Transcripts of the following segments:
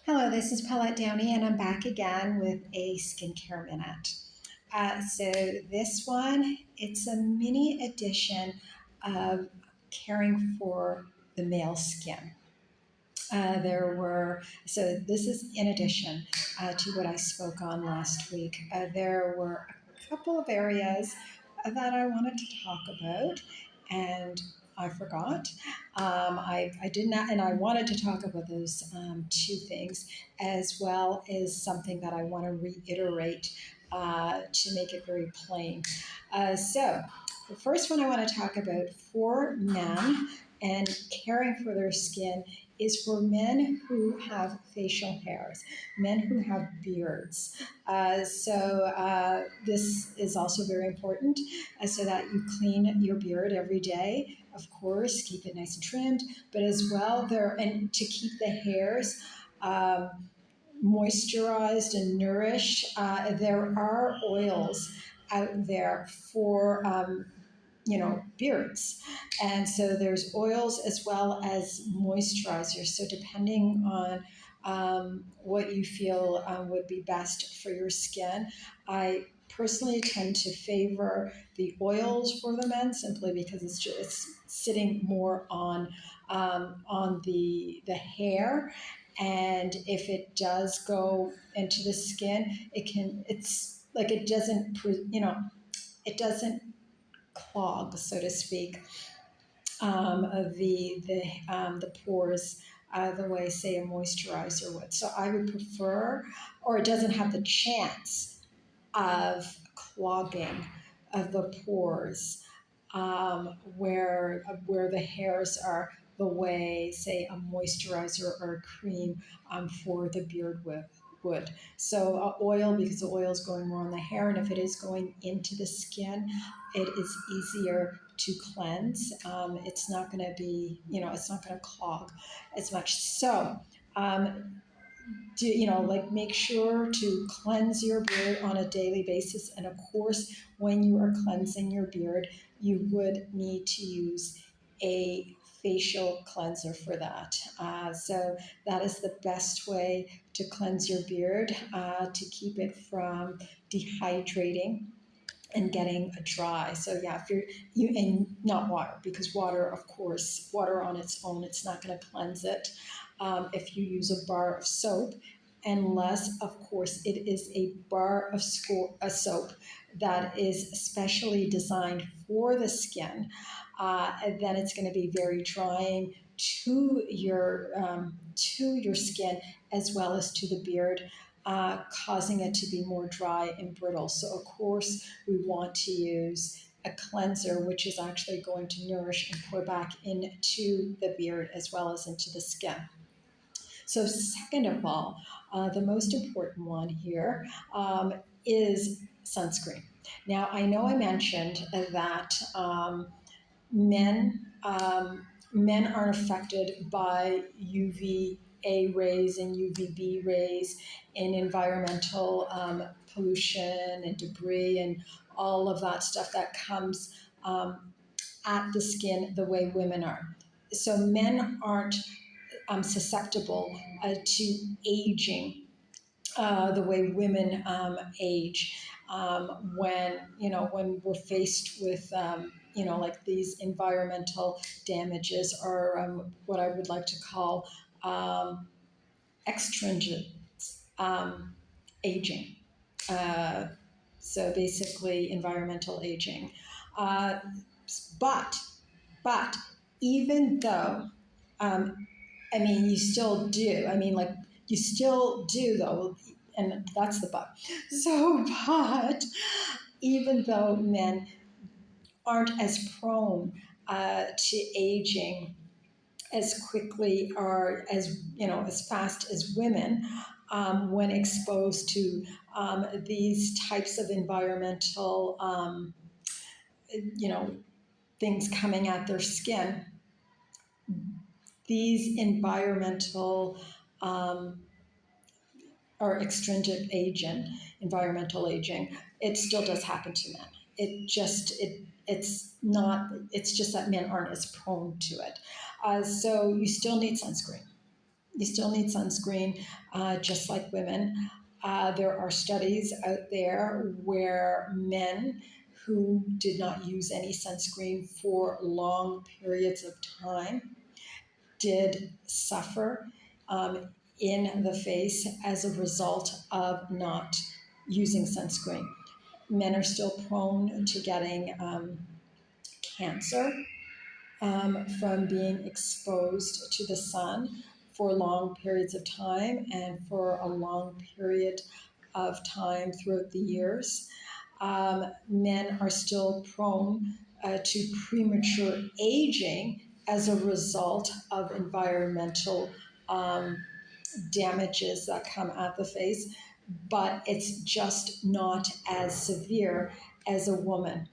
Hello, this is Paulet Downey, and I'm back again with a skincare minute. So this one, it's a mini edition of caring for the male skin. So this is in addition to what I spoke on last week. There were a couple of areas that I wanted to talk about, and I forgot. I did not, and I wanted to talk about those two things, as well as something that I want to reiterate to make it very plain. So, the first one I want to talk about for men and caring for their skin is for men who have facial hairs, men who have beards. This is also very important so that you clean your beard every day. Of course, keep it nice and trimmed, but as well and to keep the hairs um, moisturized and nourished. There are oils out there for beards, and so there's oils as well as moisturizers. So depending on what you feel would be best for your skin, I personally tend to favor the oils for the men simply because it's sitting more on the hair, and if it does go into the skin, it's like it doesn't it doesn't clog, so to speak, of the pores the way, say, a moisturizer would. So I would prefer, or it doesn't have the chance of clogging of the pores where the hairs are, the way, say, a moisturizer or a cream for the beard would. So oil, because the oil is going more on the hair, and if it is going into the skin, it is easier to cleanse. It's not going to be, it's not going to clog as much. So make sure to cleanse your beard on a daily basis. And of course, when you are cleansing your beard, you would need to use a facial cleanser for that. So that is the best way to cleanse your beard, to keep it from dehydrating and getting a dry. So yeah, if and not water, because water, of course, water on its own, it's not going to cleanse it. If you use a bar of soap, unless, of course, it is a bar of soap that is specially designed for the skin, then it's going to be very drying to your skin as well as to the beard, causing it to be more dry and brittle. So, of course, we want to use a cleanser, which is actually going to nourish and pour back into the beard as well as into the skin. So, second of all, the most important one here is sunscreen. Now, I know I mentioned that men men aren't affected by UVA rays and UVB rays and environmental pollution and debris and all of that stuff that comes at the skin the way women are. So men aren't susceptible to aging the way women age, when we're faced with like these environmental damages, or what I would like to call extrinsic um, aging. Uh, so basically, environmental aging. Uh, but but even though you still do. You still do, though, and that's the but. So, but even though men aren't as prone to aging as quickly or as fast as women, when exposed to these types of environmental, you know, things coming at their skin, these environmental um, or extrinsic aging, environmental aging, it still does happen to men. It's just that men aren't as prone to it. So you still need sunscreen. You still need sunscreen, just like women. There are studies out there where men who did not use any sunscreen for long periods of time did suffer um, in the face as a result of not using sunscreen. Men are still prone to getting cancer from being exposed to the sun for long periods of time and for a long period of time throughout the years. Men are still prone to premature aging as a result of environmental um, damages that come at the face, but it's just not as severe as a woman.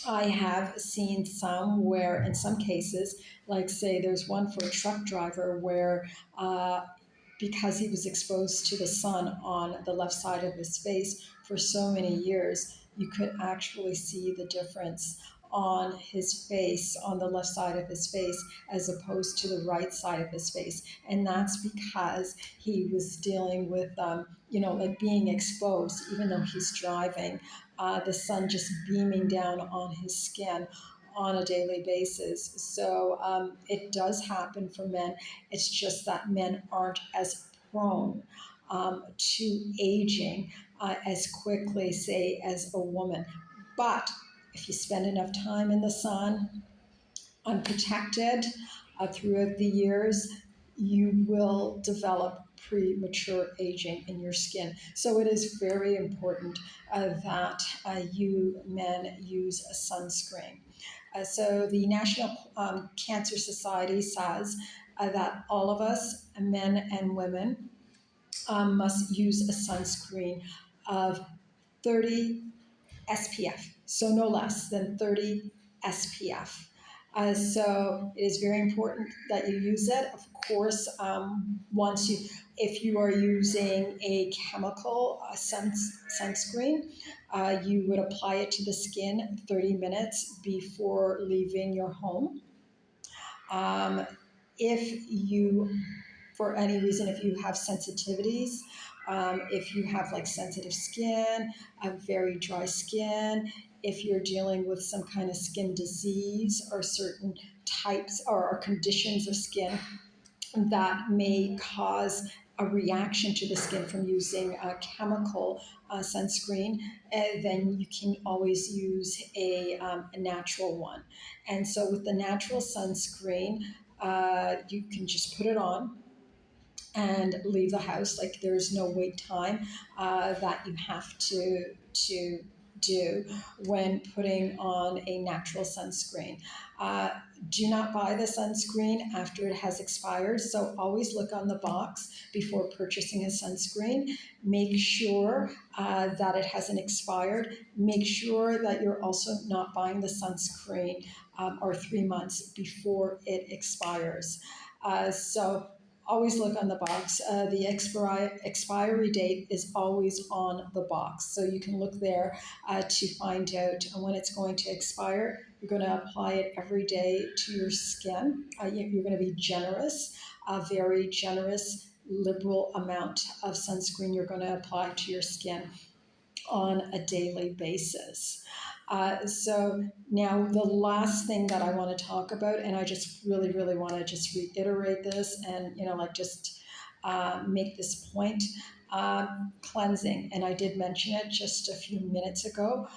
I have seen some where, in some cases, like say there's one for a truck driver where because he was exposed to the sun on the left side of his face for so many years, you could actually see the difference on his face, on the left side of his face, as opposed to the right side of his face. And that's because he was dealing with, like being exposed, even though he's driving, the sun just beaming down on his skin on a daily basis. So it does happen for men. It's just that men aren't as prone to aging as quickly, say, as a woman. But if you spend enough time in the sun, unprotected throughout the years, you will develop premature aging in your skin. So it is very important that you men use a sunscreen. So the National Cancer Society says that all of us, men and women, must use a sunscreen of 30 SPF, so no less than 30 SPF. So it is very important that you use it. Of course, if you are using a chemical sunscreen, you would apply it to the skin 30 minutes before leaving your home. Um, if you for any reason, if you have sensitivities, if you have like sensitive skin, a very dry skin, if you're dealing with some kind of skin disease or certain types or conditions of skin that may cause a reaction to the skin from using a chemical sunscreen, then you can always use a natural one. And so with the natural sunscreen, you can just put it on and leave the house. Like there's no wait time that you have to do when putting on a natural sunscreen. Uh, do not buy the sunscreen after it has expired. So always look on the box before purchasing a sunscreen. Make sure that it hasn't expired. Make sure that you're also not buying the sunscreen or 3 months before it expires. So always look on the box. The expiry date is always on the box. So you can look there to find out when it's going to expire. You're going to apply it every day to your skin. You're going to be generous, a very generous, liberal amount of sunscreen you're going to apply to your skin on a daily basis. So now the last thing that I want to talk about, and I just really, really want to just reiterate this and, just make this point, cleansing. And I did mention it just a few minutes ago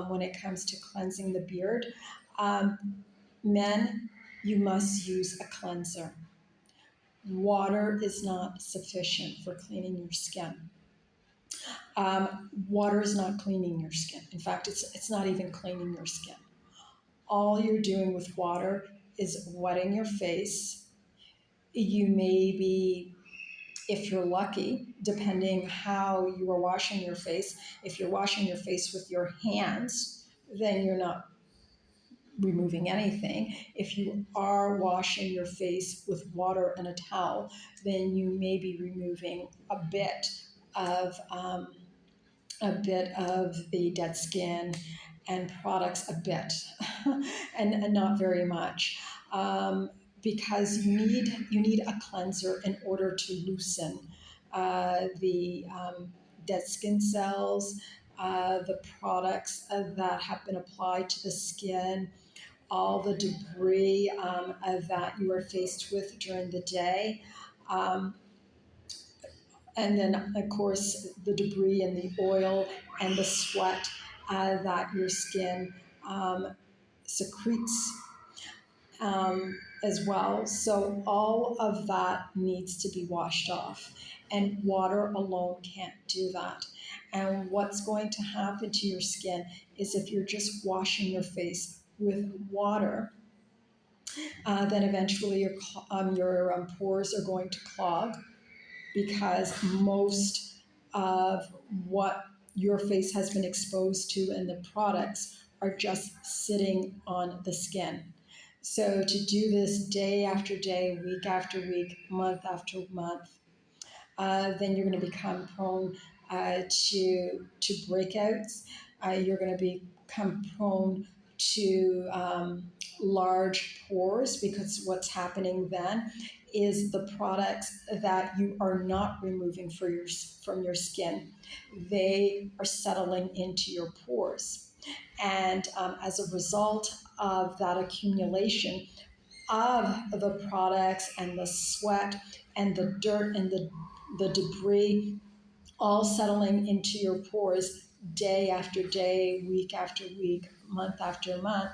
when it comes to cleansing the beard. Um, Men, you must use a cleanser. Water is not sufficient for cleaning your skin. Water is not cleaning your skin. In fact, it's not even cleaning your skin. All you're doing with water is wetting your face. You may be, if you're lucky, depending how you are washing your face, if you're washing your face with your hands, then you're not removing anything. If you are washing your face with water and a towel, then you may be removing of um, a bit of the dead skin and products a bit and not very much. because you need a cleanser in order to loosen the dead skin cells, the products that have been applied to the skin, all the debris that you are faced with during the day. Um, and then, of course, the debris and the oil and the sweat that your skin um, secretes as well. So all of that needs to be washed off, and water alone can't do that. And what's going to happen to your skin is if you're just washing your face with water, then eventually your pores are going to clog because most of what your face has been exposed to and the products are just sitting on the skin. So to do this day after day, week after week, month after month, then you're going to become prone to breakouts. You're going to become prone to large pores, because what's happening then is the products that you are not removing from your skin, they are settling into your pores. And as a result of that accumulation of the products and the sweat and the dirt and the debris all settling into your pores day after day, week after week, month after month,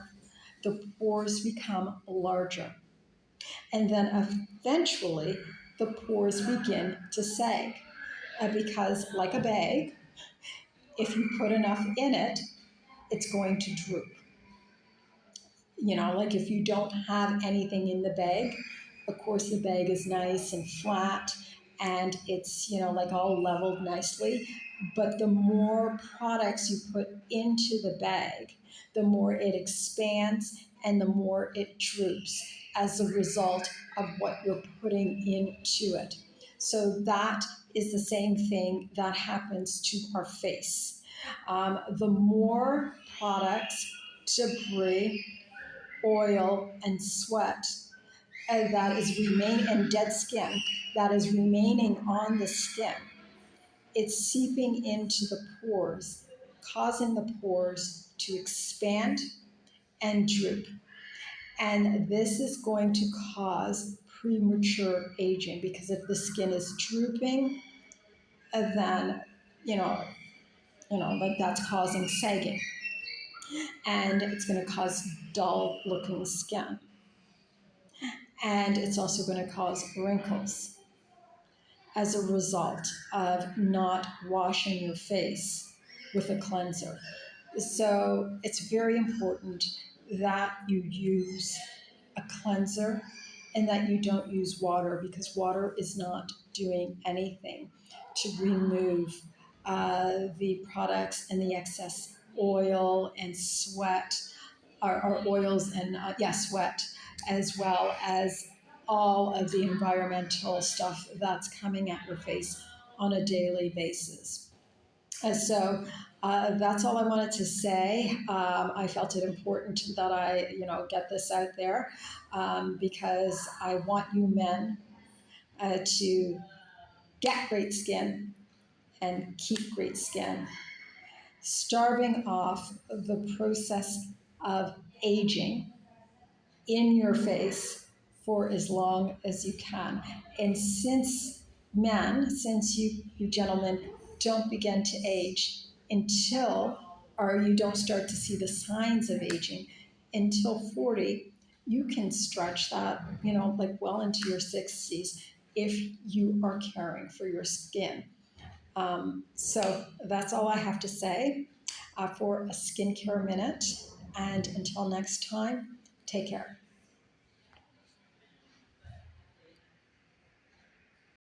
the pores become larger. And then eventually, the pores begin to sag. Because, like a bag, if you put enough in it, it's going to droop. Like if you don't have anything in the bag, of course the bag is nice and flat and it's, like all leveled nicely. But the more products you put into the bag, the more it expands and the more it droops as a result of what you're putting into it. So that is the same thing that happens to our face. The more products, debris, oil, and sweat that is remaining, and dead skin that is remaining on the skin, it's seeping into the pores, causing the pores to expand and droop. And this is going to cause premature aging, because if the skin is drooping, then you know, like that's causing sagging, and it's going to cause dull looking skin. And it's also going to cause wrinkles as a result of not washing your face with a cleanser. So it's very important that you use a cleanser and that you don't use water, because water is not doing anything to remove the products and the excess oil and sweat, or oils and sweat, as well as all of the environmental stuff that's coming at your face on a daily basis. So that's all I wanted to say. I felt it important that I, get this out there, because I want you men to get great skin and keep great skin, starving off the process of aging in your face for as long as you can. And since you gentlemen don't begin to age until, or you don't start to see the signs of aging until 40, you can stretch that, like well into your 60s if you are caring for your skin. So that's all I have to say for a skincare minute. And until next time, take care.